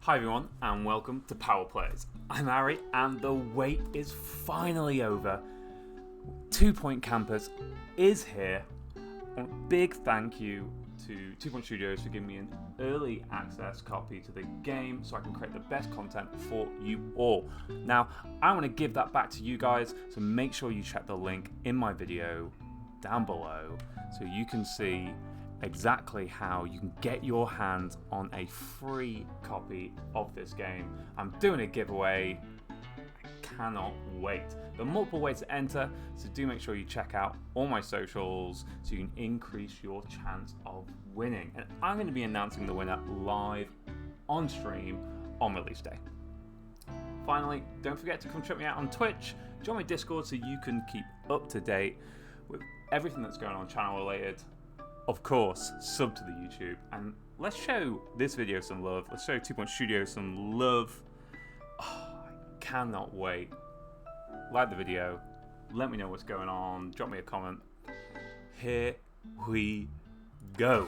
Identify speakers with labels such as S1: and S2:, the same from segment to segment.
S1: Hi everyone and welcome to Power Plays. I'm Harry and the wait is finally over. 2 Point Campus is here. A big thank you to 2 Point Studios for giving me an early access copy to the game so I can create the best content for you all. Now, I want to give that back to you guys, so make sure you check the link in my video down below so you can see exactly how you can get your hands on a free copy of this game. I'm doing a giveaway. I cannot wait. There are multiple ways to enter, so do make sure you check out all my socials so you can increase your chance of winning. And I'm going to be announcing the winner live on stream on release day. Finally, don't forget to come check me out on Twitch. Join my Discord so you can keep up to date with everything that's going on channel related. Of course, sub to the YouTube, and let's show this video some love. Let's show 2 Point Studios some love. Oh, I cannot wait. Like the video, let me know what's going on, drop me a comment. Here we go.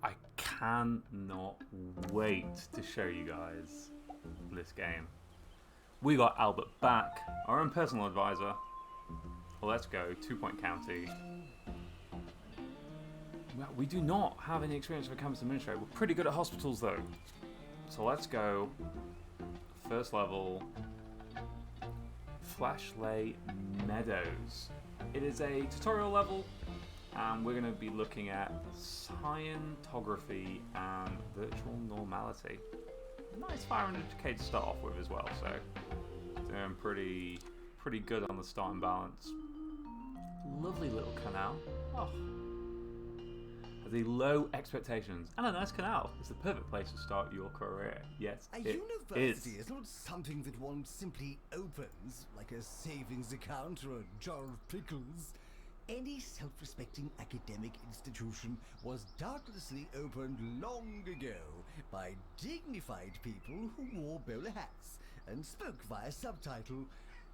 S1: I cannot wait to show you guys this game. We got Albert back, our own personal advisor. Let's go, 2 Point County. Well, we do not have any experience of a campus administrator. We're pretty good at hospitals though. So let's go. First level, Freshleigh Meadows. It is a tutorial level. And we're going to be looking at scientography and virtual normality. Nice fire and decay to start off with as well, so doing pretty good on the starting balance. Lovely little canal. Oh, has a low expectations and a nice canal. It's the perfect place to start your career. Yes,
S2: a university is not something that one simply opens like a savings account or a jar of pickles. Any self-respecting academic institution was doubtlessly opened long ago by dignified people who wore bowler hats and spoke via subtitle.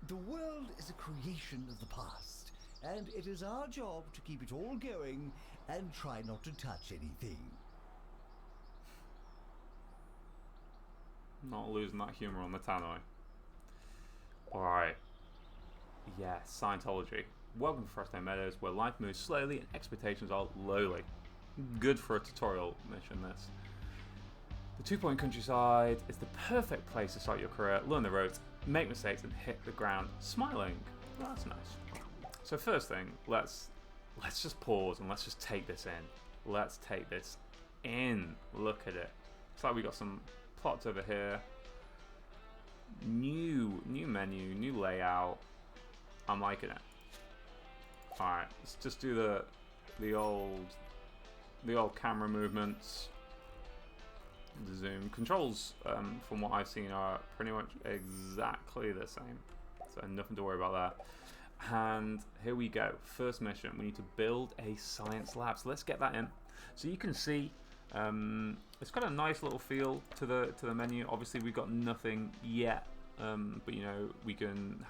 S2: The world is a creation of the past, and it is our job to keep it all going and try not to touch anything.
S1: Not losing that humour on the tannoy. Alright. Yeah, Scientology. Welcome to Freshleigh Meadows, where life moves slowly and expectations are lowly. Good for a tutorial mission, this. The 2 Point countryside is the perfect place to start your career, learn the ropes, make mistakes, and hit the ground smiling. Well, that's nice. So first thing, let's just pause and let's just take this in. Let's take this in. Look at it. It's like we got some plots over here. New menu, new layout. I'm liking it. Alright, let's just do the old camera movements. The zoom controls, from what I've seen, are pretty much exactly the same, so nothing to worry about that. And here we go. First mission. We need to build a science lab. So let's get that in. So you can see it's got a nice little feel to the menu. Obviously, we've got nothing yet, but you know we can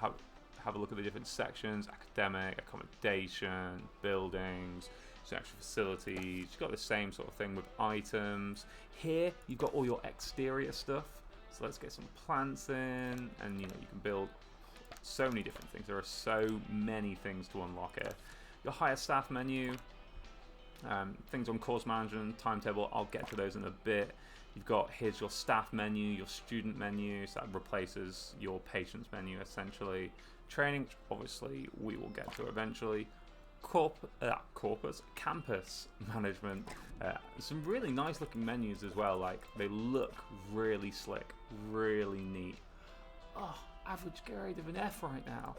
S1: have a look at the different sections: academic, accommodation, buildings, extra facilities. You've got the same sort of thing with items. Here you've got all your exterior stuff. So let's get some plants in, and you know you can build so many different things. There are so many things to unlock here. Your hire staff menu, things on course management, timetable, I'll get to those in a bit. You've got, here's your staff menu, your student menu, so that replaces your patients menu essentially. Training, which obviously we will get to eventually. Campus management. Some really nice looking menus as well, like they look really slick, really neat. Oh, average grade of an F right now.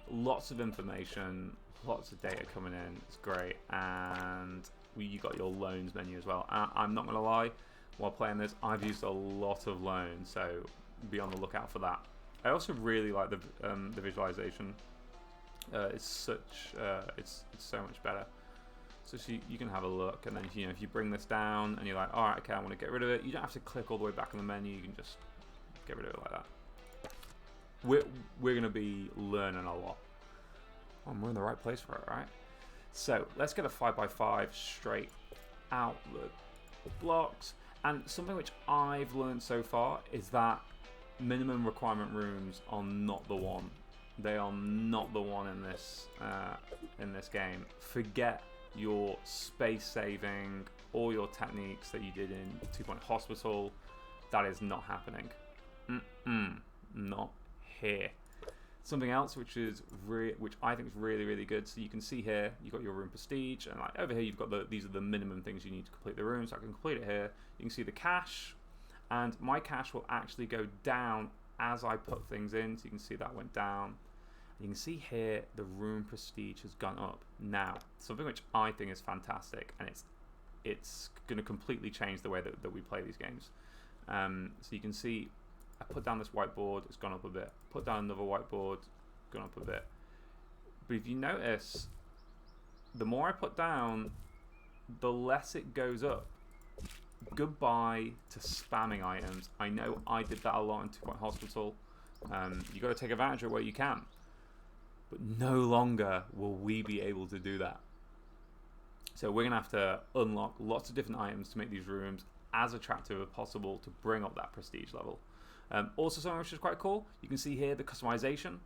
S1: Lots of information, lots of data coming in, it's great. And you got your loans menu as well. I'm not gonna lie, while playing this I've used a lot of loans, so be on the lookout for that. I also really like the visualization. It's so much better. So you can have a look, and then if you bring this down and you're like, all right, okay, I want to get rid of it. You don't have to click all the way back in the menu. You can just get rid of it like that. We're gonna be learning a lot. Oh, we're in the right place for it, right? So let's get a 5x5 straight out the blocks. And something which I've learned so far is that minimum requirement rooms are not the one. They are not the one in this game. Forget your space saving or your techniques that you did in 2 Point Hospital. That is not happening. Not here. Something else which I think is really, really good. So you can see here you've got your room prestige, and like over here you've got these are the minimum things you need to complete the room. So I can complete it here. You can see the cache, and my cache will actually go down as I put things in. So you can see that went down. You can see here the room prestige has gone up. Now, something which I think is fantastic, and it's going to completely change the way that we play these games. So you can see I put down this whiteboard, it's gone up a bit. Put down another whiteboard, gone up a bit. But if you notice, the more I put down, the less it goes up. Goodbye to spamming items. I know I did that a lot in 2 Point Hospital. You got to take advantage of it where you can. But no longer will we be able to do that. So we're going to have to unlock lots of different items to make these rooms as attractive as possible to bring up that prestige level. Also something which is quite cool, you can see here the customization.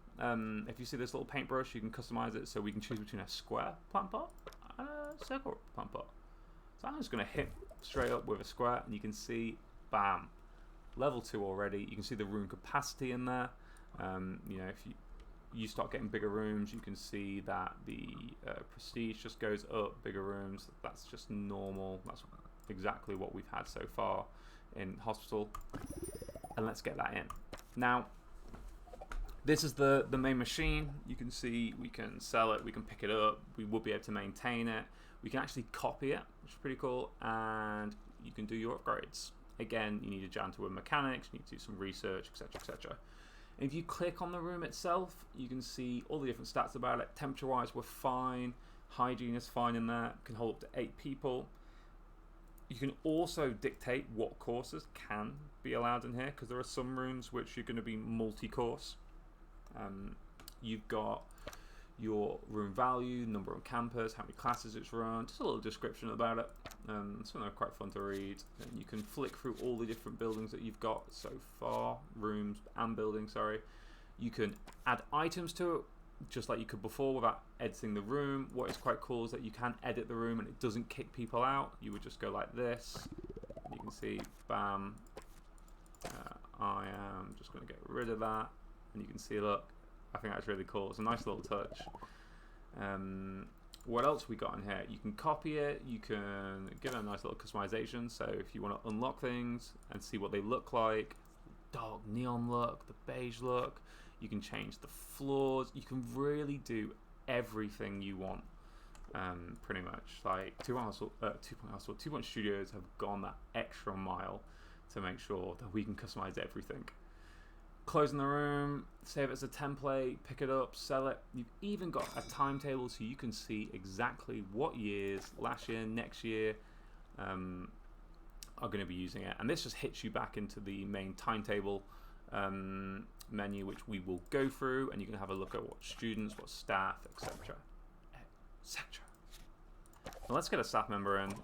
S1: If you see this little paintbrush, you can customize it, so we can choose between a square plant pot and a circle plant pot. So I'm just going to hit straight up with a square, and you can see, bam, level 2 already. You can see the room capacity in there. If you start getting bigger rooms, you can see that the prestige just goes up, bigger rooms. That's just normal. That's exactly what we've had so far in Hospital. And let's get that in. Now, this is the main machine. You can see we can sell it, we can pick it up, we will be able to maintain it. We can actually copy it, which is pretty cool, and you can do your upgrades. Again, you need to jam to with mechanics, you need to do some research, etc, etc. If you click on the room itself, you can see all the different stats about it. Temperature-wise, we're fine. Hygiene is fine in there. Can hold up to 8 people. You can also dictate what courses can be allowed in here, because there are some rooms which are going to be multi-course. You've got your room value, number on campus, how many classes it's run, just a little description about it. Some are quite fun to read. And you can flick through all the different buildings that you've got so far, rooms and buildings, sorry. You can add items to it, just like you could before, without editing the room. What is quite cool is that you can edit the room and it doesn't kick people out. You would just go like this. You can see, bam. I am just going to get rid of that. And you can see, look, I think that's really cool. It's a nice little touch. What else we got in here? You can copy it. You can give it a nice little customization. So if you want to unlock things and see what they look like, dark neon look, the beige look, you can change the floors. You can really do everything you want, pretty much. Like 2 Point Studios have gone that extra mile to make sure that we can customize everything. Closing the room, save it as a template, pick it up, sell it. You've even got a timetable so you can see exactly what years, last year, next year, are going to be using it. And this just hits you back into the main timetable menu, which we will go through, and you can have a look at what students, what staff, etc. etc. Now let's get a staff member in. I'm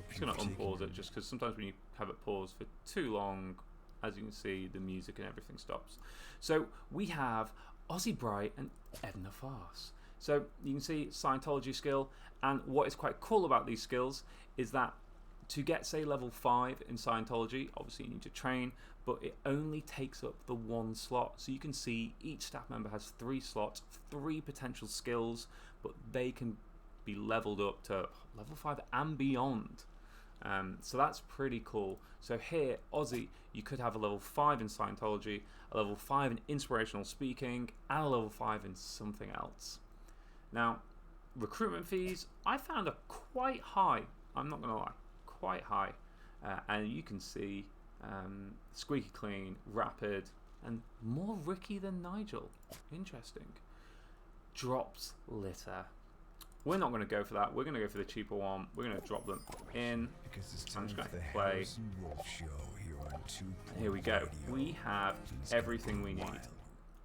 S1: just going to unpause it, just because sometimes when you have it paused for too long, as you can see, the music and everything stops. So we have Aussie Bright and Edna Farce. So you can see Scientology skill, and what is quite cool about these skills is that to get, say, level 5 in Scientology, obviously you need to train, but it only takes up the 1 slot. So you can see each staff member has 3 slots, 3 potential skills, but they can be leveled up to level 5 and beyond. So that's pretty cool. So here, Aussie, you could have a level 5 in Scientology, a level 5 in inspirational speaking, and a level 5 in something else. Now, recruitment fees, I found are quite high. I'm not going to lie, quite high. And you can see squeaky clean, rapid, and more Ricky than Nigel. Interesting. Drops litter. We're not going to go for that. We're going to go for the cheaper one. We're going to drop them in. I'm just going to play. Here we go. We have everything we need.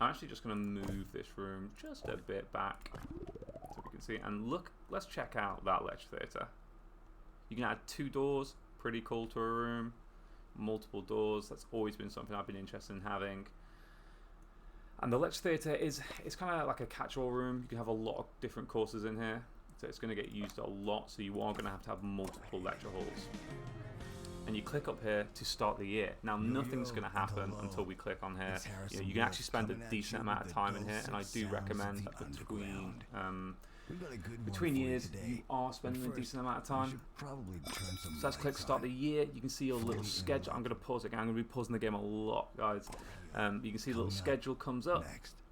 S1: I'm actually just going to move this room just a bit back so we can see. And look, let's check out that lecture theatre. You can add 2 doors. Pretty cool to a room. Multiple doors. That's always been something I've been interested in having. And the lecture theatre it's kind of like a catch-all room. You can have a lot of different courses in here, so it's going to get used a lot. So you are going to have multiple lecture halls. And you click up here to start the year. Now nothing's going to happen until we click on here. You can actually spend a decent amount of time in here, and I do recommend that between years you are spending a decent amount of time. So let's click start the year. You can see your little schedule. I'm going to pause again. I'm going to be pausing the game a lot, guys. You can see the little schedule comes up.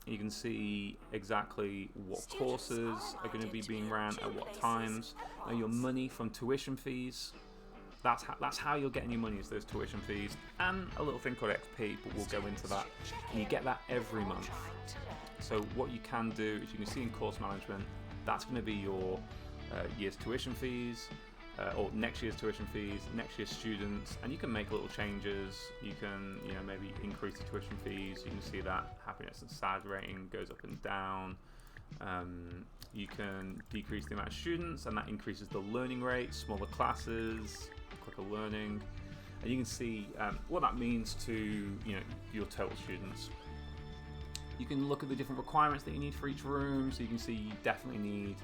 S1: You can see exactly what courses are going to be being ran at what times. Now your money from tuition fees. That's how you're getting your money, is those tuition fees, and a little thing called XP, but we'll go into that. And you get that every month. So what you can do is, you can see in course management, that's going to be your year's tuition fees, or next year's tuition fees, next year's students, and you can make little changes. You can, maybe increase the tuition fees. You can see that happiness and sad rating goes up and down. You can decrease the amount of students, and that increases the learning rate, smaller classes, quicker learning, and you can see what that means to your total students. You can look at the different requirements that you need for each room. So you can see you definitely need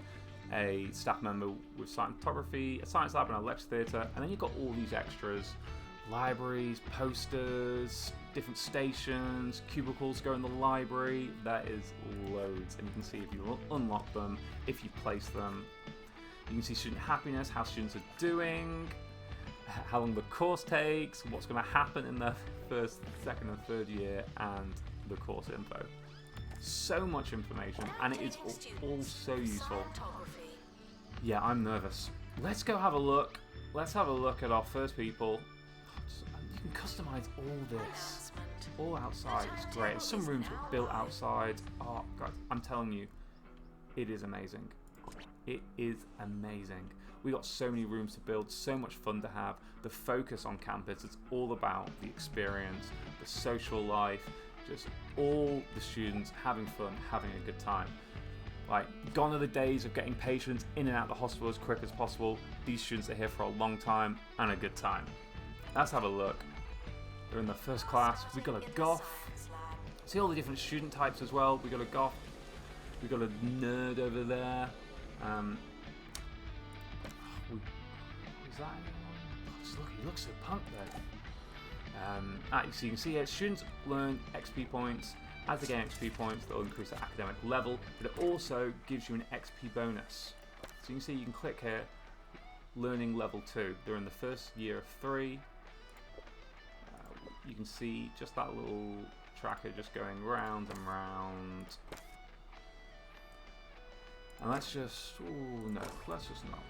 S1: a staff member with scientography, a science lab, and a lecture theatre, and then you've got all these extras: libraries, posters, different stations, cubicles go in the library. That is loads, and you can see if you unlock them, if you place them. You can see student happiness, how students are doing, how long the course takes, what's going to happen in the first, second, and third year, and the course info. So much information, and it is all so useful. Yeah, I'm nervous. Let's go have a look. Let's have a look at our first people. You can customize all this, all outside. It's great. There's some rooms were built outside. Oh God, I'm telling you, it is amazing. It is amazing. We got so many rooms to build, so much fun to have. The focus on campus, it's all about the experience, the social life, just all the students having fun, having a good time. Like, gone are the days of getting patients in and out of the hospital as quick as possible. These students are here for a long time and a good time. Let's have a look. They're in the first class. We got a goth. See all the different student types as well. We got a goth. We got a nerd over there. Is that anyone? Just look, he looks so punk there. So you can see here, students learn XP points. As they gain XP points, they'll increase their academic level, but it also gives you an XP bonus. So you can see, you can click here, learning level 2. They're in the first year of 3. You can see just that little tracker just going round and round. And let's just, let's just not.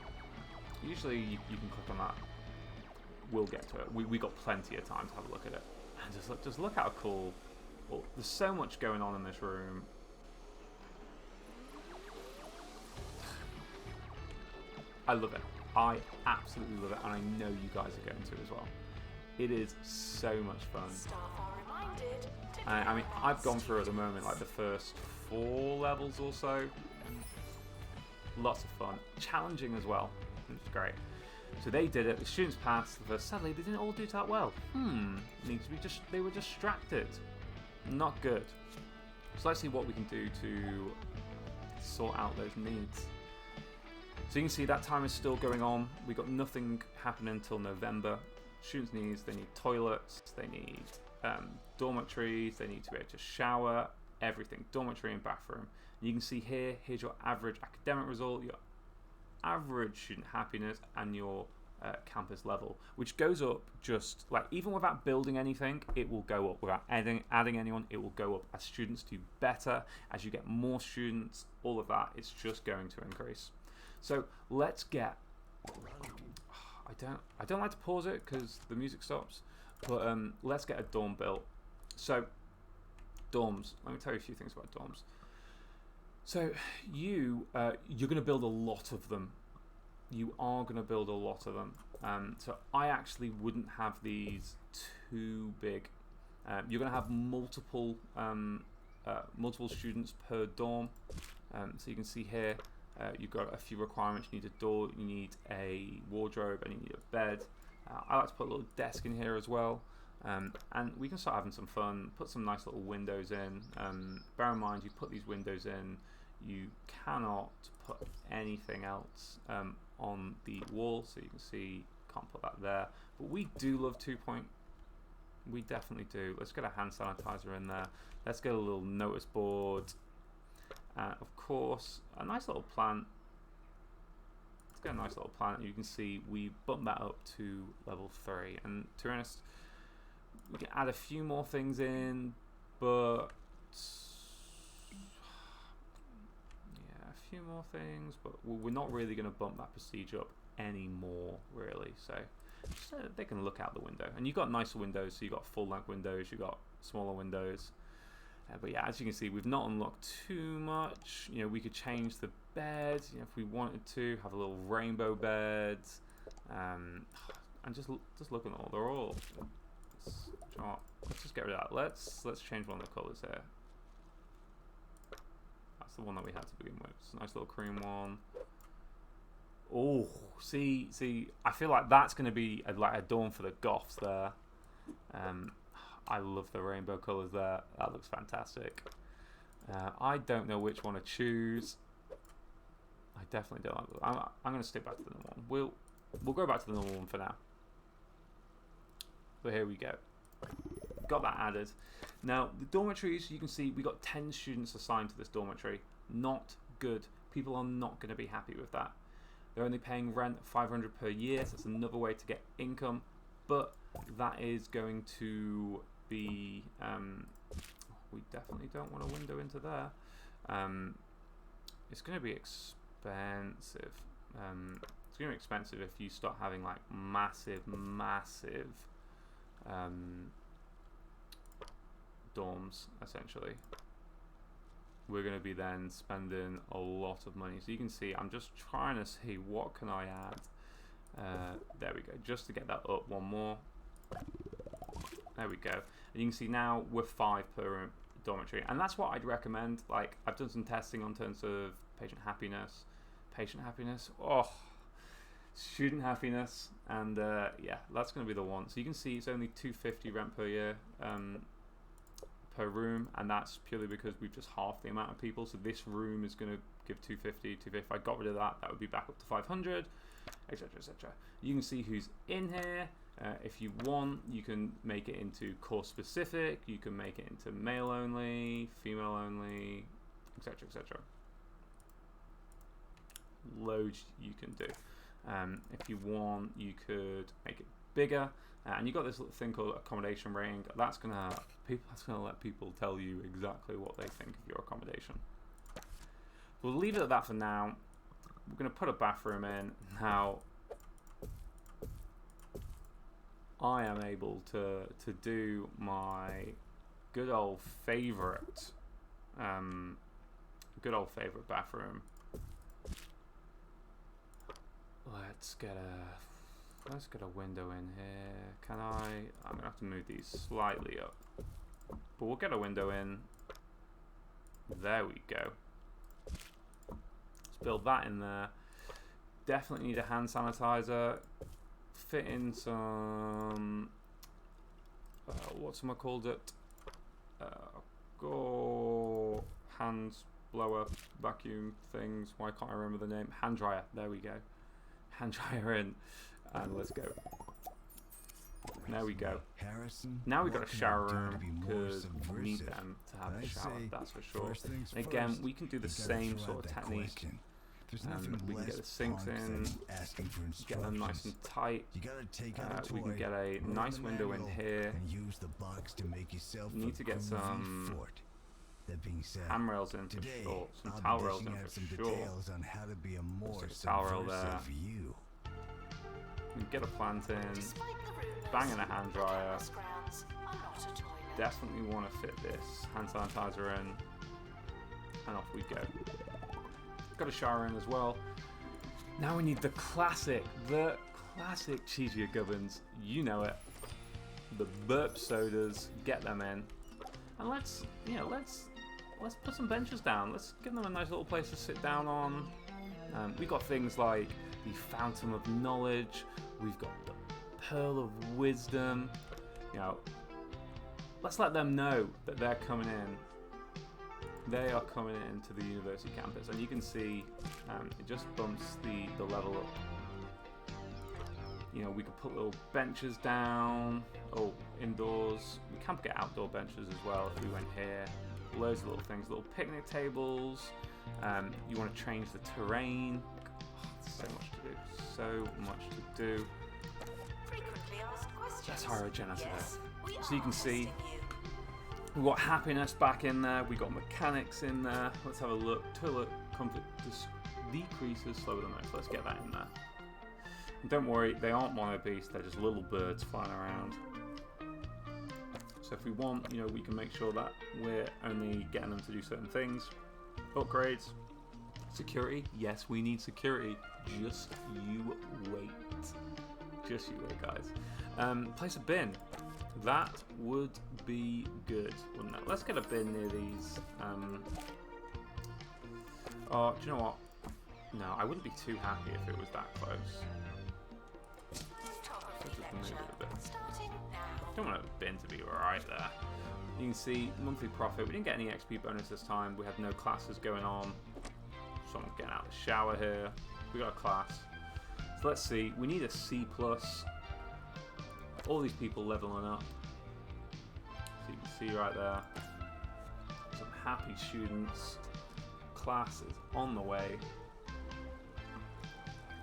S1: Usually you can click on that. We'll get to it. We got plenty of time to have a look at it. And just look how cool. Well, there's so much going on in this room. I love it. I absolutely love it, and I know you guys are going to as well. It is so much fun. I mean, I've gone through at the moment like the first 4 levels or so. Lots of fun. Challenging as well, which is great. So they did it. The students passed the first. Sadly, they didn't all do that well. Needs to be they were distracted. Not good. So let's see what we can do to sort out those needs. So you can see that time is still going on. We got nothing happening until November. Students' needs, they need toilets, they need dormitories, they need to be able to shower, everything, dormitory and bathroom. And you can see here, here's your average academic result, your average student happiness, and your campus level, which goes up just like, even without building anything, it will go up. Without adding anyone, it will go up. As students do better, as you get more students, all of that, it's just going to increase. So let's get, I don't like to pause it because the music stops, but let's get a dorm built. So dorms, let me tell you a few things about dorms. So you're going to build a lot of them. You are going to build a lot of them. So I actually wouldn't have these too big. You're going to have multiple students per dorm. So you can see here, you've got a few requirements. You need a door, you need a wardrobe, and you need a bed. I like to put a little desk in here as well. And we can start having some fun, put some nice little windows in. Bear in mind, you put these windows in, you cannot put anything else on the wall, so you can see, can't put that there. But we do love 2-point. We definitely do. Let's get a hand sanitizer in there. Let's get a little notice board. Of course, a nice little plant. Let's get a nice little plant. You can see we bumped that up to level 3. And to be honest, we can add a few more things in, but few more things, but we're not really going to bump that prestige up anymore, really. So just so they can look out the window, and you've got nicer windows. So you've got full length windows, you've got smaller windows. But yeah, as you can see, we've not unlocked too much. You know, we could change the bed, you know, if we wanted to have a little rainbow bed, and just look at all. They're all. Let's just get rid of that. Let's change one of the colours here. The one that we had to begin with. It's a nice little cream one. Oh, see, I feel like that's going to be like a dorm for the goths there. I love the rainbow colours there. That looks fantastic. I don't know which one to choose. I definitely don't like that. I'm going to stick back to the normal one. We'll go back to the normal one for now. But here we go. Got that added. Now the dormitories, you can see we got 10 students assigned to this dormitory. Not good. People are not going to be happy with that. They're only paying rent 500 per year, so that's another way to get income, but that is going to be we definitely don't want a window into there. It's going to be expensive. It's going to be expensive if you start having like massive dorms, essentially. We're going to be then spending a lot of money. So you can see, I'm just trying to see what can I add. There we go, just to get that up one more. There we go. And you can see now we're 5 per dormitory, and that's what I'd recommend. Like, I've done some testing on terms of patient happiness, student happiness, and yeah, that's going to be the one. So you can see it's only $250 rent per year per room, and that's purely because we've just halved the amount of people. So this room is going to give $250. If I got rid of that, that would be back up to $500, etc., etc. You can see who's in here. If you want, you can make it into course specific. You can make it into male only, female only, etc., etc. Loads you can do. If you want, you could make it bigger, and you've got this little thing called accommodation rating. That's gonna let people tell you exactly what they think of your accommodation. We'll leave it at that for now. We're gonna put a bathroom in now. I am able to do my good old favorite bathroom. Let's get a window in here. Can I'm gonna have to move these slightly up, but we'll get a window in. There we go. Let's build that in there. Definitely need a hand sanitizer. Fit in some what's called it? hand blower vacuum things. Why can't I remember the name? Hand dryer. There we go. Hand dryer in, and let's go. There we go.
S2: Harrison,
S1: Now we've got
S2: what
S1: a
S2: can I
S1: shower
S2: do to
S1: room
S2: be more
S1: because we need
S2: subversive?
S1: them to have
S2: I
S1: a shower.
S2: say,
S1: That's for sure.
S2: first things
S1: And again,
S2: first,
S1: we can do the
S2: you gotta
S1: same
S2: throw
S1: sort
S2: out
S1: of
S2: that
S1: technique.
S2: question. There's nothing
S1: We can
S2: less
S1: get the sinks
S2: punk
S1: in,
S2: than asking for
S1: get them nice
S2: instructions.
S1: and tight.
S2: You gotta take out a
S1: We can
S2: toy,
S1: get a
S2: open
S1: nice
S2: the
S1: window in
S2: manual,
S1: here.
S2: and use the box to make yourself
S1: You need
S2: a
S1: to get
S2: groovy
S1: some
S2: fort. That being said,
S1: handrails in for
S2: today
S1: sure, some
S2: I'll
S1: towel
S2: be
S1: rails
S2: dishing
S1: in
S2: out
S1: for
S2: some
S1: sure.
S2: details on how to be a more
S1: Just a towel rail there.
S2: subversive you.
S1: We can get a plant in,
S3: Despite the rumors,
S1: bang in a hand
S3: the
S1: dryer.
S3: campus grounds are not a toilet.
S1: Definitely want to fit this hand sanitizer in, and off we go. Got a shower in as well. Now we need the classic cheesier gubbins. You know it. The burp sodas. Get them in, and let's put some benches down. Let's give them a nice little place to sit down on. We've got things like the Fountain of Knowledge. We've got the Pearl of Wisdom. You know, let's let them know that they're coming in. They are coming into the university campus, and you can see it just bumps the level up. You know, we could put little benches down, indoors. We can get outdoor benches as well if we went here. Loads of little things, little picnic tables. You want to change the terrain. There's so much to do, so much to do.
S3: Frequently asked questions.
S1: Let's hire a janitor
S3: Yes, we
S1: So you
S3: are
S1: can see
S3: testing you.
S1: we've got happiness back in there. We've got mechanics in there. Let's have a look. Toilet comfort decreases slower than most. Let's get that in there. And don't worry, they aren't mono beasts. They're just little birds flying around. So if we want, we can make sure that we're only getting them to do certain things. Upgrades. Security. Yes, we need security. Just you wait. Just you wait, guys. Place a bin. That would be good, wouldn't it? Let's get a bin near these. Oh, do you know what? No, I wouldn't be too happy if it was that close.
S3: Photography
S1: Let's just move
S3: lecture
S1: it a bit.
S3: starting now.
S1: Don't want a bin to be right there. You can see monthly profit. We didn't get any XP bonus this time. We had no classes going on. Someone's getting out of the shower here. We got a class. So let's see. We need a C+. All these people leveling up. So you can see right there. Some happy students. Class is on the way.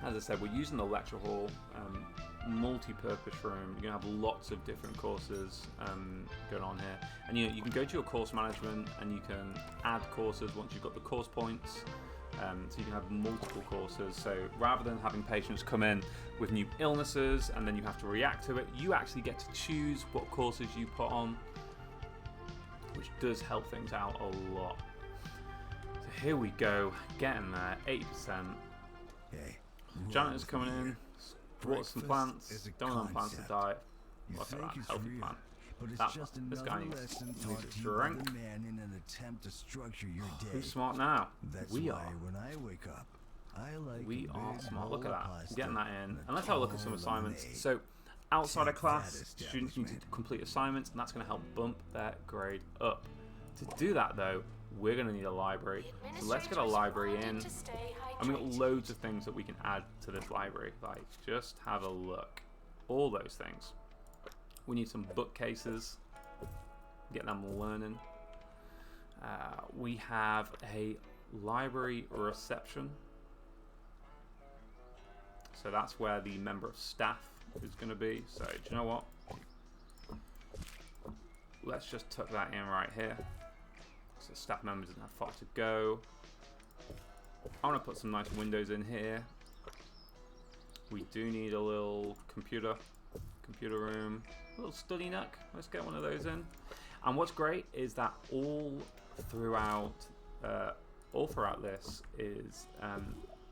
S1: As I said, we're using the lecture hall. Multi-purpose room. You're going to have lots of different courses going on here. And you can go to your course management and you can add courses once you've got the course points. So you can have multiple courses. So rather than having patients come in with new illnesses and then you have to react to it, you actually get to choose what courses you put on, which does help things out a lot. So here we go, getting there, 80%.
S2: Hey,
S1: Janitor's coming in, water some
S2: Breakfast
S1: plants,
S2: is a
S1: don't want them plants to
S2: concept.
S1: die.
S2: You
S1: What's that,
S2: think it's
S1: healthy
S2: real,
S1: plant?
S2: but it's
S1: That
S2: just
S1: one. This
S2: another
S1: guy needs
S2: lesson
S1: a
S2: taught to you by
S1: drink.
S2: the man in an attempt to structure your day.
S1: Who's smart now?
S2: That's
S1: We
S2: why
S1: are.
S2: when I wake up, I like
S1: We
S2: a
S1: are
S2: big
S1: smart.
S2: bowl
S1: Look at
S2: of
S1: that.
S2: pasta
S1: Getting that in.
S2: and a
S1: And let's have a look at some
S2: tall
S1: assignments.
S2: lemonade.
S1: So, outside of
S2: Take
S1: class,
S2: that,
S1: students need to
S2: establishment.
S1: complete assignments, and that's going to help bump their grade up. To do that, though, we're going to need a library. So let's get a library in. And we've got loads of things that we can add to this library. Like, just have a look. All those things. We need some bookcases. Get them learning. We have a library reception. So that's where the member of staff is going to be. So do you know what? Let's just tuck that in right here. So the staff member doesn't have far to go. I want to put some nice windows in here. We do need a little computer room, a little study nook. Let's get one of those in. And what's great is that all throughout this is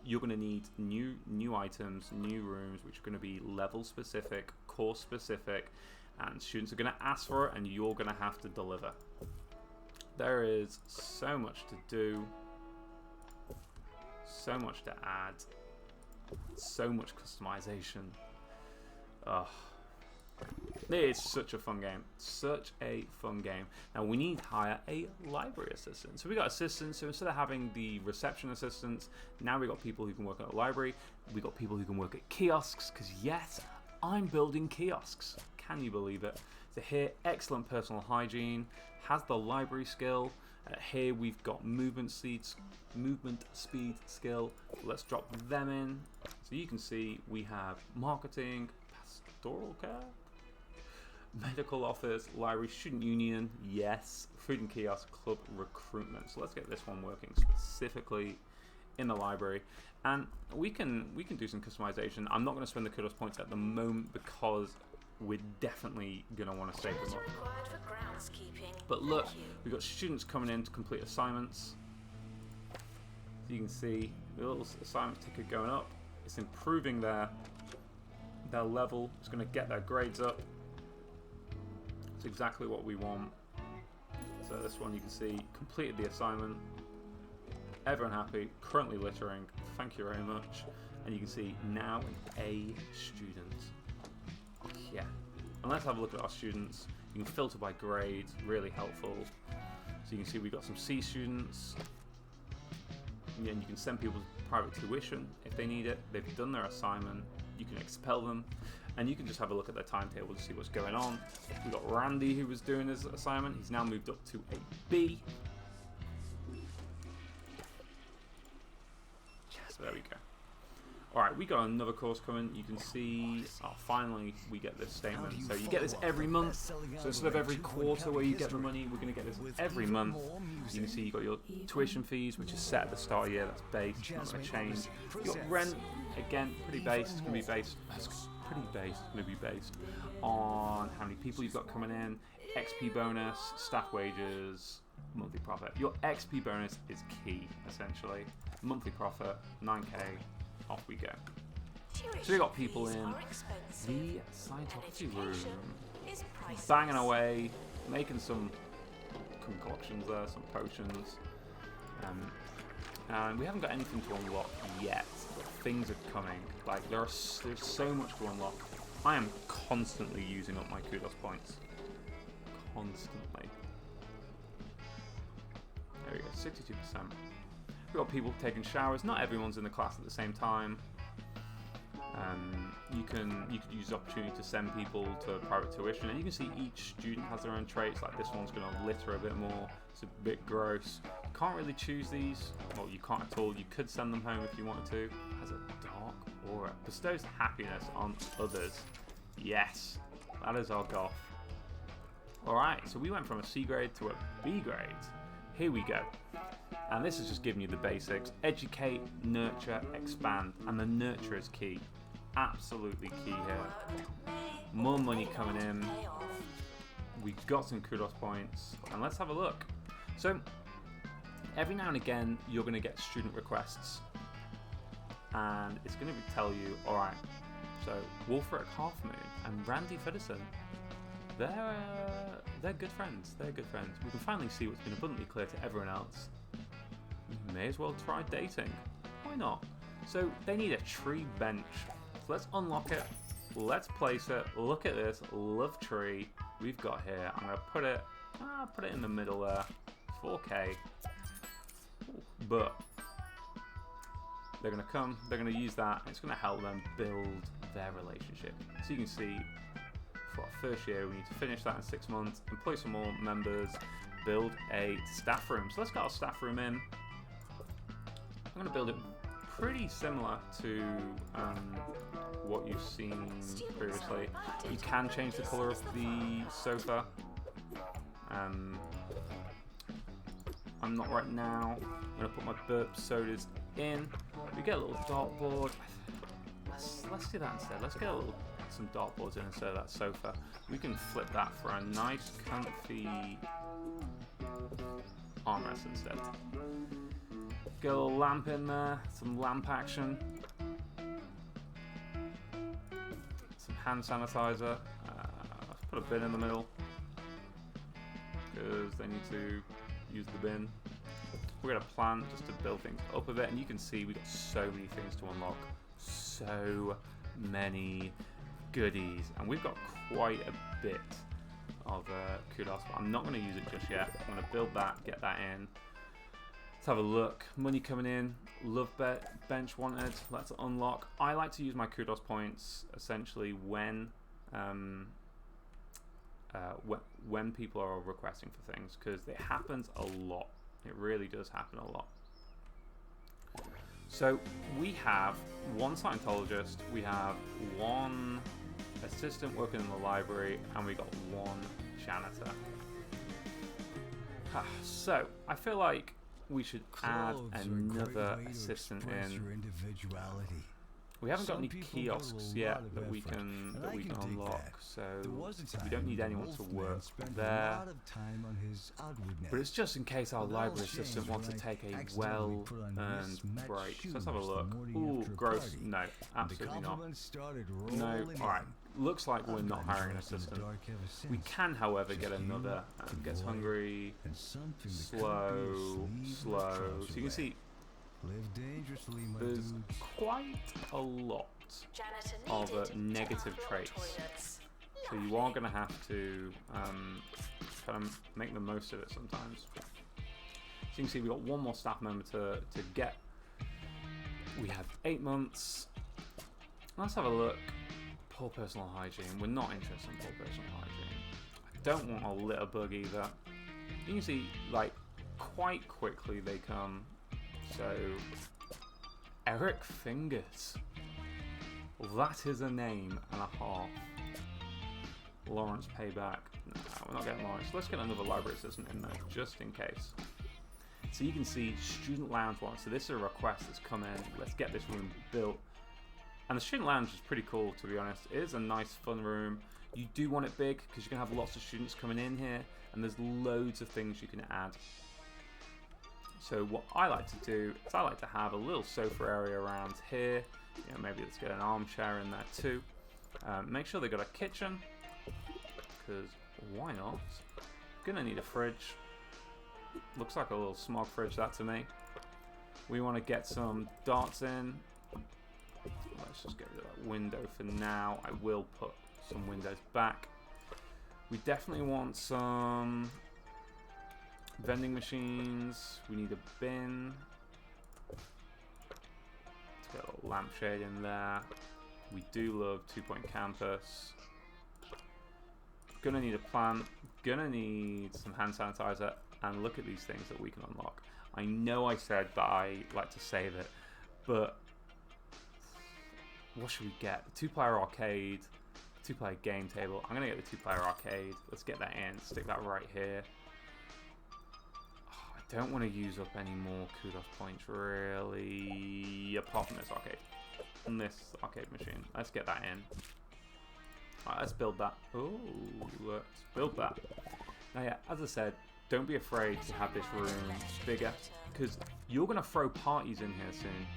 S1: you're going to need new items, new rooms, which are going to be level specific, course specific, and students are going to ask for it, and you're going to have to deliver. There is so much to do, so much to add, so much customization. It's such a fun game. Such a fun game. Now we need to hire a library assistant. So we got assistants. So instead of having the reception assistants, now we got people who can work at the library. We got people who can work at kiosks. Because yes, I'm building kiosks. Can you believe it? So here, excellent personal hygiene. Has the library skill. Here we've got movement speed skill. Let's drop them in. So you can see we have marketing, pastoral care, medical office, library, student union, yes, food and kiosk, club recruitment. So let's get this one working specifically in the library, and we can do some customization. I'm not going to spend the kudos points at the moment because we're definitely going to want to save them up.
S3: Required for groundskeeping.
S1: But look,
S3: Thank you.
S1: we've got students coming in to complete assignments. So you can see the little assignment ticker going up. It's improving their level. It's going to get their grades up. It's exactly what we want. So this one you can see completed the assignment. Everyone happy. Currently littering. Thank you very much. And you can see now an A student. Yeah. And let's have a look at our students. You can filter by grade. Really helpful. So you can see we've got some C students. And you can send people to private tuition if they need it. They've done their assignment. You can expel them. And you can just have a look at their timetable to see what's going on. We've got Randy who was doing his assignment. He's now moved up to a B. So there we go. Alright, we got another course coming. You can see, finally we get this statement. So you get this every month. So instead of every quarter where you get the money, we're going to get this every month. You can see you got your tuition fees, which is set at the start of the year. That's base, not going to change. You got rent, again, pretty base. It's going to be based. Going to be based on how many people you've got coming in, XP bonus, staff wages, monthly profit. Your XP bonus is key, essentially. Monthly profit, 9k, off we go. So we got people in the scientology room, banging away, making some concoctions there, some potions. And we haven't got anything to unlock yet, but things are coming. Like, there's so much to unlock. I am constantly using up my kudos points. Constantly. There we go, 62%. We've got people taking showers. Not everyone's in the class at the same time. You can use the opportunity to send people to private tuition, and you can see each student has their own traits. Like this one's going to litter a bit more. It's a bit gross. You can't really choose these. Well, you can't at all. You could send them home if you wanted to. It has a dark aura. Bestows happiness on others. Yes, that is our goth. Alright, so we went from a C grade to a B grade. Here we go. And this is just giving you the basics. Educate, nurture, expand. And the nurture is key. Absolutely key here. More money coming in. We've got some kudos points. And let's have a look. So, every now and again, you're going to get student requests. And it's going to tell you, alright, so Wolfric Halfmoon and Randy Fedderson, they're good friends. They're good friends. We can finally see what's been abundantly clear to everyone else. We may as well try dating. Why not? So they need a tree bench. So let's unlock it. Let's place it. Look at this. Love tree we've got here. I'm going to put it in the middle there. 4K. But they're going to come. They're going to use that. And it's going to help them build their relationship. So you can see for our first year, we need to finish that in 6 months, employ some more members, build a staff room. So let's get our staff room in. I'm going to build it pretty similar to what you've seen previously. You can change the colour of the sofa. I'm not right now. I'm going to put my burp sodas in. We get a little dartboard. Let's do that instead. Let's get some dartboards in instead of that sofa. We can flip that for a nice, comfy armrest instead. Get a little lamp in there, some lamp action. Some hand sanitizer. Let's put a bin in the middle because they need to use the bin. We're going to plan just to build things up a bit, and you can see we've got so many things to unlock. So many goodies, and we've got quite a bit of kudos. But I'm not going to use it just yet. I'm going to build that, get that in. Let's have a look. Money coming in. Love bench wanted. Let's unlock. I like to use my kudos points essentially when people are requesting for things, because it happens a lot. It really does happen a lot. So we have one Scientologist, we have one assistant working in the library, and we got one janitor. So I feel like we should add another assistant in. We haven't got any kiosks yet that we can unlock, so we don't need anyone to work there. But it's just in case our library assistant wants to take a well-earned break. So let's have a look. Ooh, gross. No, absolutely not. No. All right. Looks like we're not hiring an assistant. We can, however, get another. Gets hungry. Slow. So you can see. There's quite a lot of negative traits, so you are going to have to kind of make the most of it sometimes. So you can see we've got one more staff member to get. We have 8 months. Let's have a look. Poor personal hygiene. We're not interested in poor personal hygiene. I don't want a litter bug either. You can see, like, quite quickly they come. So, Eric Fingers. That is a name and a half. Lawrence Payback. No, we're not getting Lawrence. Let's get another library assistant in there, just in case. So you can see Student Lounge one. So this is a request that's come in. Let's get this room built. And the Student Lounge is pretty cool, to be honest. It is a nice, fun room. You do want it big, because you can have lots of students coming in here, and there's loads of things you can add. So what I like to do is I like to have a little sofa area around here. You know, maybe let's get an armchair in there too. Make sure they got a kitchen, because why not? Gonna need a fridge. Looks like a little smog fridge, that to me. We want to get some darts in. Let's just get rid of that window for now. I will put some windows back. We definitely want some vending machines. We need a bin. Let's get a little lampshade in there. We do love 2-point campus. Gonna need a plant. Gonna need some hand sanitizer. And look at these things that we can unlock. I know I said that I like to save it, but what should we get? The 2-player arcade, 2-player game table. I'm gonna get the 2-player arcade. Let's get that in. Stick that right here. I don't want to use up any more kudos points really, apart from this arcade. And this arcade machine. Let's get that in. Alright, let's build that. Oh, let's build that. Now yeah, as I said, don't be afraid to have this room bigger, because you're going to throw parties in here soon.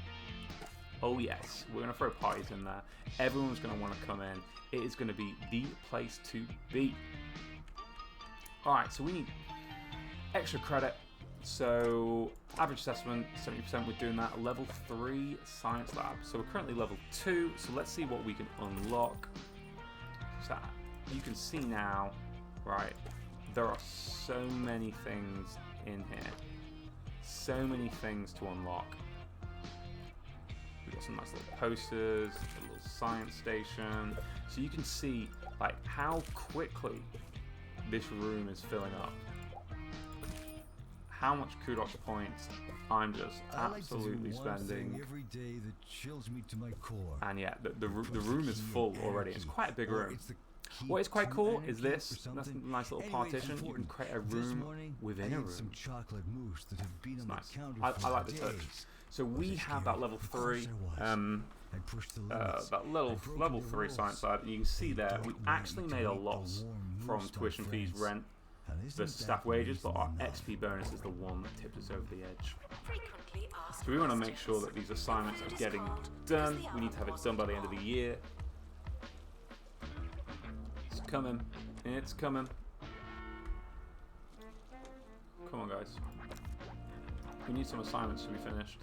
S1: Oh yes, we're going to throw parties in there. Everyone's going to want to come in. It is going to be the place to be. Alright, so we need extra credit. So average assessment, 70%, we're doing that. Level 3 science lab. So we're currently level 2, so let's see what we can unlock. So you can see now, right, there are so many things in here. So many things to unlock. We've got some nice little posters, a little science station. So you can see like how quickly this room is filling up. How much kudos points I'm just absolutely spending.
S2: Every day that chills me to my core.
S1: And yeah, the room is full already. It's quite a big room. What is quite cool is this. That's a nice little partition. You can create a room within a room.
S2: Some chocolate mousse that had been on
S1: Nice.
S2: the counter
S1: I like the
S2: for
S1: touch.
S2: days.
S1: So we have that level 3, that level 3 science lab, and you can see there we actually made a loss from tuition fees, rent versus staff wages, but our XP bonus is the one that tipped us over the edge. So we want to make sure that these assignments are getting done. We need to have it done by the end of the year. It's coming. It's coming. Come on, guys. We need some assignments to be finished.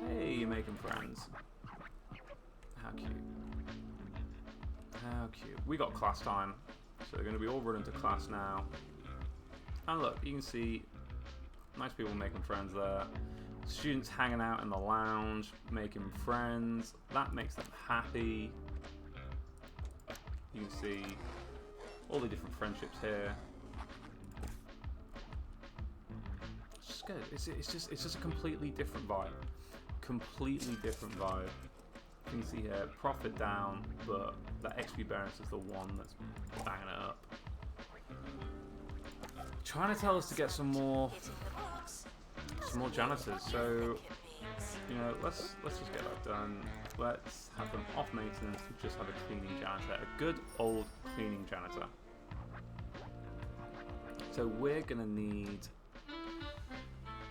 S1: Hey, you're making friends. How cute. We got class time, so they're going to be all running to class now. And look, you can see nice people making friends there. Students hanging out in the lounge, making friends. That makes them happy. You can see all the different friendships here. It's just good. It's just a completely different vibe. Completely different vibe. You can see here, profit down, but that XP bonus is the one that's banging it up. Trying to tell us to get some more janitors. So, you know, let's just get that done. Let's have them off maintenance and just have a cleaning janitor, a good old cleaning janitor. So we're gonna need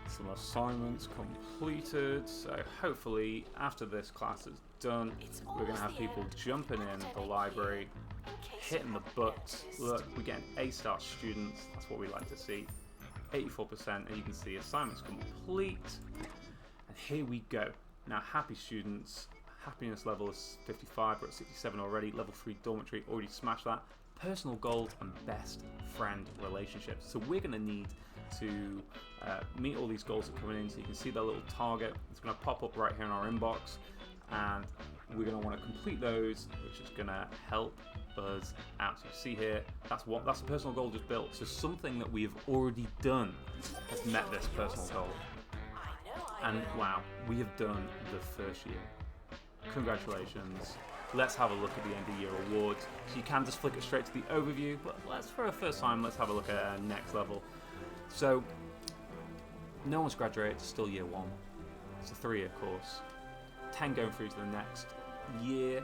S1: some assignments completed. So hopefully after this class is done, we're gonna have people jumping in the library, hitting the butts. Look, we're getting A-star students. That's what we like to see. 84%, and you can see assignments complete. And here we go. Now, happy students. Happiness level is 55. We're at 67 already. Level 3 dormitory, already smashed that. Personal goals and best friend relationships. So we're going to need to meet all these goals that are coming in. So you can see that little target. It's going to pop up right here in our inbox. And we're going to want to complete those, which is going to help us out. So you see here, that's a personal goal just built. So something that we have already done has met this personal goal. And wow, we have done the first year. Congratulations. Let's have a look at the end of year awards. So you can just flick it straight to the overview, but for a first time, let's have a look at next level. So no one's graduated, it's still year one. It's a 3-year course. 10 going through to the next year.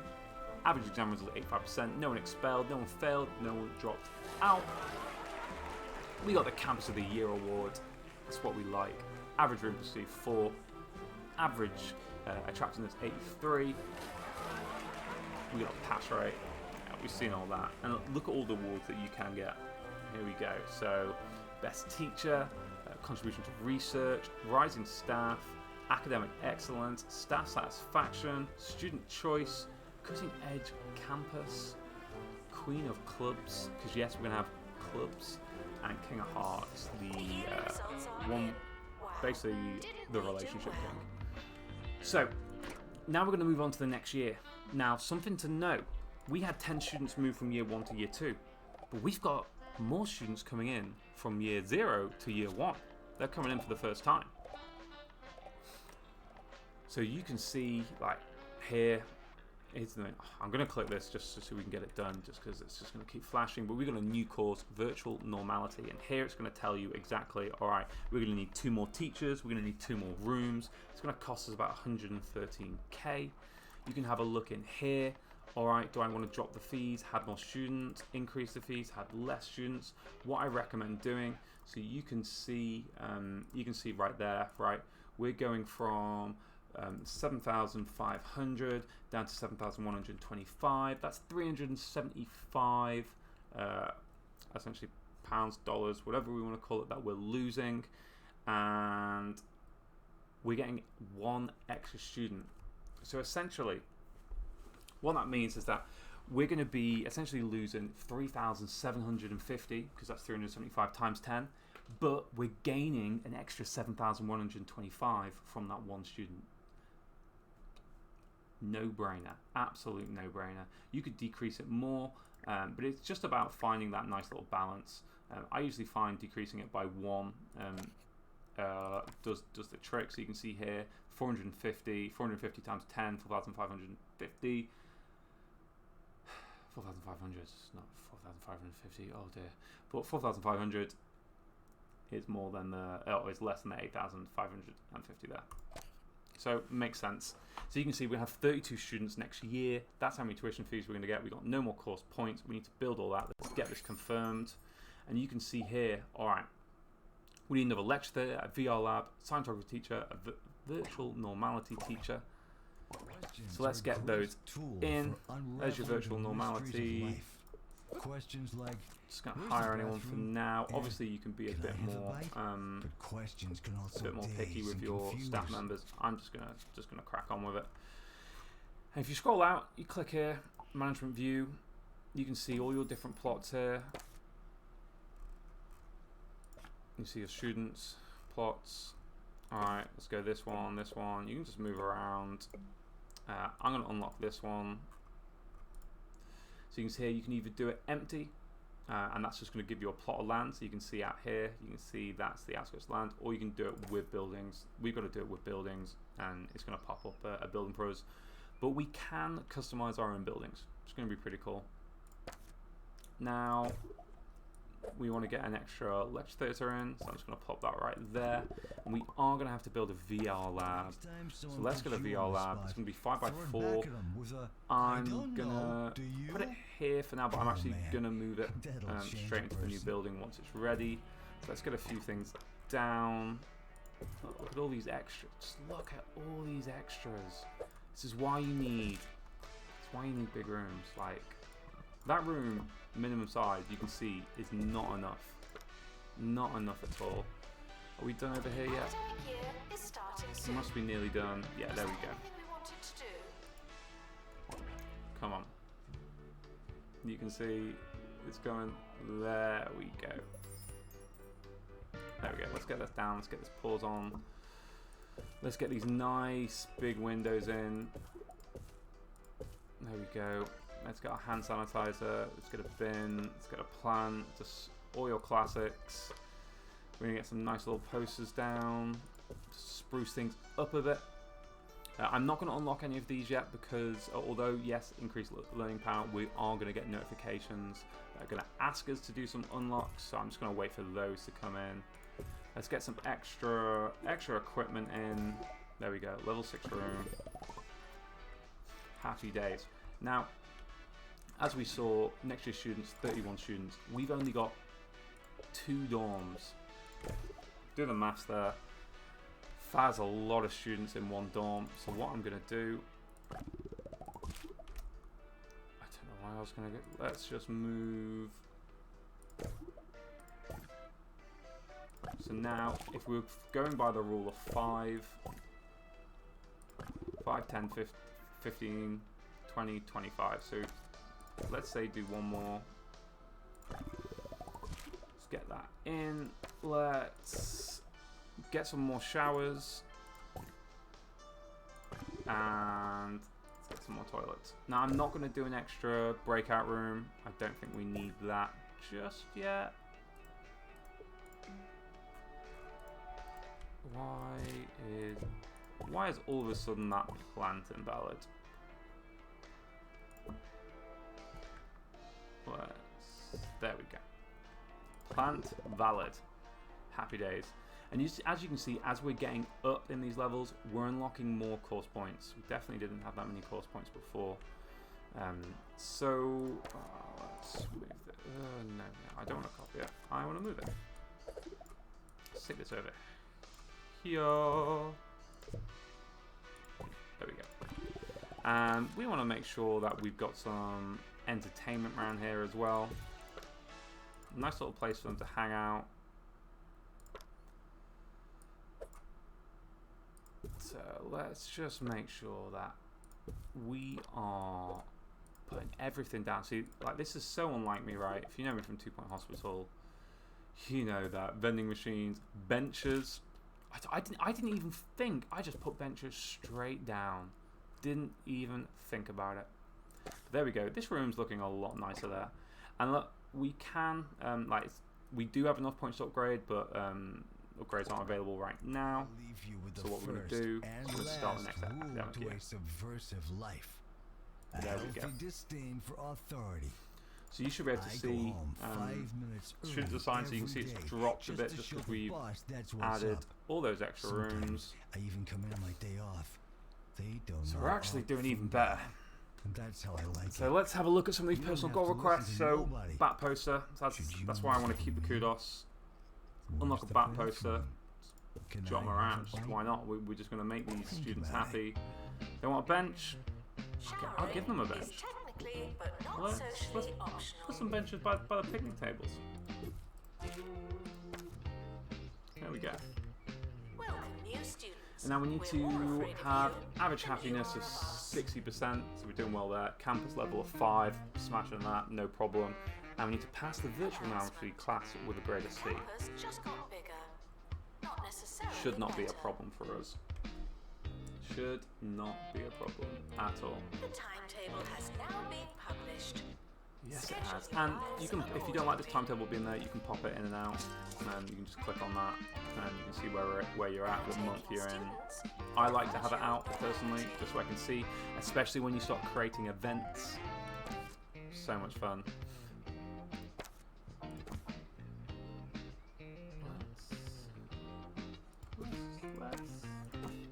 S1: Average exam result 85%. No one expelled, no one failed, no one dropped out. We got the Campus of the Year award. That's what we like. Average room prestige 4. Average attractiveness 83. We got pass rate. Yeah, we've seen all that. And look at all the awards that you can get. Here we go. So, best teacher, contribution to research, rising staff, academic excellence, staff satisfaction, student choice, cutting edge campus, queen of clubs, because yes, we're going to have clubs, and king of hearts, the one, basically the relationship king. So now we're going to move on to the next year. Now, something to note, we had 10 students move from year 1 to year 2, but we've got more students coming in from year 0 to year 1. They're coming in for the first time. So you can see, like, here, I'm going to click this just so we can get it done, just because it's just going to keep flashing. But we've got a new course, Virtual Normality, and here it's going to tell you exactly, all right, we're going to need 2 more teachers, we're going to need 2 more rooms. It's going to cost us about 113k. You can have a look in here. All right, do I want to drop the fees, have more students, increase the fees, have less students? What I recommend doing, so you can see right there, right, we're going from 7,500 down to 7,125. That's 375 essentially pounds, dollars, whatever we want to call it, that we're losing, and we're getting 1 extra student. So essentially what that means is that we're going to be essentially losing 3,750, because that's 375 times 10, but we're gaining an extra 7,125 from that 1 student. No-brainer, absolute no-brainer. You could decrease it more, but it's just about finding that nice little balance. I usually find decreasing it by 1 does the trick. So you can see here, 450 times 10, 4,550. 4,500, not 4,550. Oh dear, but 4,500 is more than is less than the 8,550 there. So makes sense. So you can see we have 32 students next year. That's how many tuition fees we're going to get. We've got no more course points. We need to build all that. Let's get this confirmed. And you can see here, all right, we need another lecture there, a VR lab, scientography teacher, a virtual normality teacher. So let's get those in. There's your virtual normality.
S2: Questions like,
S1: just going to hire anyone for now. Obviously, you can be a bit more picky with your staff members. I'm just gonna crack on with it. And if you scroll out, you click here, management view. You can see all your different plots here. You see your students, plots. Alright, let's go this one, this one. You can just move around. I'm going to unlock this one. So you can see here, you can either do it empty, and that's just going to give you a plot of land. So you can see out here, you can see that's the outskirts land, or you can do it with buildings. We've got to do it with buildings, and it's going to pop up a building for us. But we can customize our own buildings. It's going to be pretty cool. Now, we want to get an extra lecture theatre in, so I'm just going to pop that right there. And we are going to have to build a VR lab. So let's get a VR lab. It's going to be 5x4. I'm going to put it here for now, but I'm actually going to move it straight into the new building once it's ready. So let's get a few things down. Look at all these extras. Just look at all these extras. This is why you need. It's why you need big rooms. Like that room, minimum size, you can see is not enough. Not enough at all. Are we done over here yet?
S3: Academic year is starting
S1: We
S3: soon.
S1: must be nearly done. Yeah, there we go.
S3: Everything we wanted to do.
S1: Come on. You can see it's going. There we go. There we go. Let's get this down. Let's get this pause on. Let's get these nice big windows in. There we go. Let's get our hand sanitizer. Let's get a bin. Let's get a plant. Just all your classics. We're going to get some nice little posters down. Just spruce things up a bit. I'm not going to unlock any of these yet because although, yes, increased learning power, we are going to get notifications that are going to ask us to do some unlocks. So I'm just going to wait for those to come in. Let's get some extra equipment in. There we go. Level 6 room. Happy days. Now, as we saw, next year's students, 31 students. We've only got 2 dorms. Do the maths there. That's a lot of students in one dorm. So what I'm going to do... I don't know why I was going to get... Let's just move... So now, if we're going by the rule of 5, 10, 15, 20, 25. So let's say do one more. Let's get that in. Let's get some more showers. And let's get some more toilets. Now, I'm not going to do an extra breakout room. I don't think we need that just yet. Why is all of a sudden that plant invalid? There we go. Plant valid. Happy days. And as you can see, as we're getting up in these levels, we're unlocking more course points. We definitely didn't have that many course points before. Let's move it. No, I don't want to copy it. I want to move it. Stick this over here. There we go. And we want to make sure that we've got some entertainment around here as well. Nice little place for them to hang out. So let's just make sure that we are putting everything down. See, like this is so unlike me, right? If you know me from 2 Point Hospital, you know that vending machines, benches. I didn't even think. I just put benches straight down. Didn't even think about it. But there we go. This room's looking a lot nicer there. And look, we can we do have enough points to upgrade, but upgrades aren't available right now. So what we're going to do is we're going to start the next academic year.
S2: Subversive life.
S1: There we go.
S2: Disdain for authority.
S1: So you should be able to see students assigned, so you can see it's dropped a bit just because we've added all those extra rooms.
S2: I even come in on my day off. They don't
S1: So
S2: know
S1: we're actually
S2: up
S1: doing
S2: from
S1: even better.
S2: down. And that's how I like
S1: So
S2: it.
S1: let's have a look at some of these
S2: You don't
S1: personal
S2: have
S1: goal
S2: to listen
S1: requests.
S2: to
S1: So
S2: nobody.
S1: bat poster, that's why I want to keep the kudos. Unlock a bat poster, jot them around. Why not? We're just going to make these students happy. They want a bench. Okay, I'll give them a
S3: Showering
S1: bench.
S3: is technically, but not
S1: Let's
S3: socially optional.
S1: put some benches by the picnic tables. There we go.
S3: Welcome, new students.
S1: And now we need to have average happiness of 60%, so we're doing well there. Campus level of 5, smashing that, no problem. And we need to pass the virtual geometry class with a grade of C.
S3: Campus just got bigger. Not necessarily
S1: Should not be a
S3: better.
S1: problem for us. Should not be a problem at all.
S3: The timetable has now been published.
S1: Yes, it has. And you can, if you don't like this timetable being there, you can pop it in and out, and you can just click on that, and you can see where you're at, what month you're in. I like to have it out personally, just so I can see, especially when you start creating events. So much fun.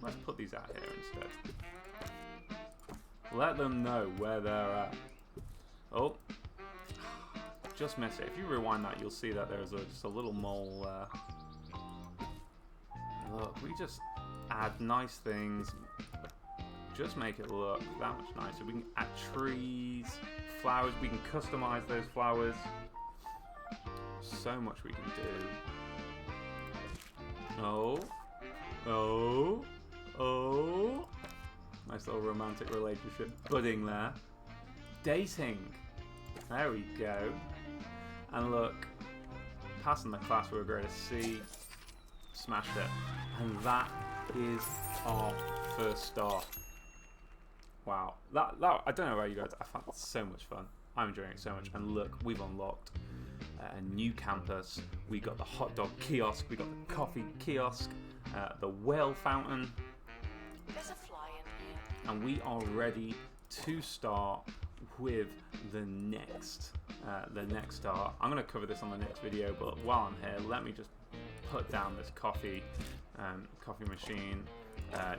S1: Let's put these out here instead. Let them know where they're at. Oh, just missed it. If you rewind that, you'll see that there's just a little mole there. Look, we just add nice things. Just make it look that much nicer. We can add trees, flowers. We can customize those flowers. So much we can do. Oh. Oh. Oh. Nice little romantic relationship budding there. Dating. There we go. And look, passing the class with a grade of C. Smashed it. And that is our first star. Wow. That I don't know about you guys. I found it so much fun. I'm enjoying it so much. And look, we've unlocked a new campus. We got the hot dog kiosk. We got the coffee kiosk. The whale fountain.
S3: There's a fly in here.
S1: And we are ready to start with the next star. I'm going to cover this on the next video, but while I'm here, let me just put down this coffee machine.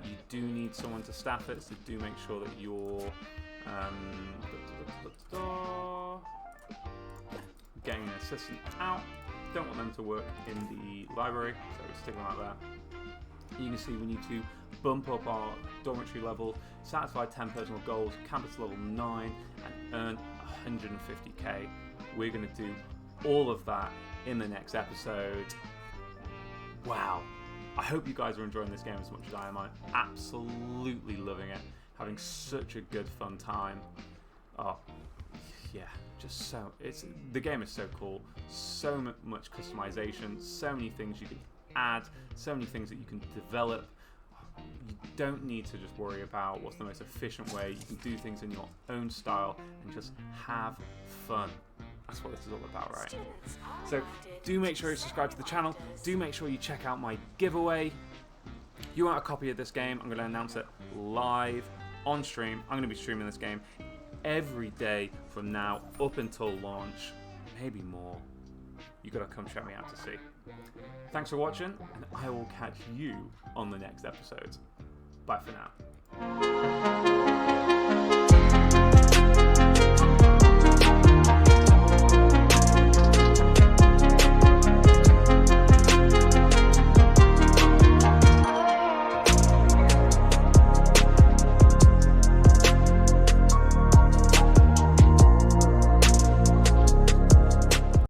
S1: You do need someone to staff it, so do make sure that you're getting an assistant out. Don't want them to work in the library, so we stick them out there. You can see we need to bump up our dormitory level, satisfy 10 personal goals, campus level 9, and earn 150k. We're going to do all of that in the next episode. Wow. I hope you guys are enjoying this game as much as I am. I'm absolutely loving it. Having such a good fun time. Oh, yeah. Just so... the game is so cool. So much customization. So many things you can add. So many things that you can develop. You don't need to just worry about what's the most efficient way. You can do things in your own style and just have fun. That's what this is all about, right? So do make sure you subscribe to the channel. Do make sure you check out my giveaway. You want a copy of this game? I'm going to announce it live on stream. I'm going to be streaming this game every day from now up until launch, maybe more. You got to come check me out to see. Thanks for watching, and I will catch you on the next episode. Bye for now.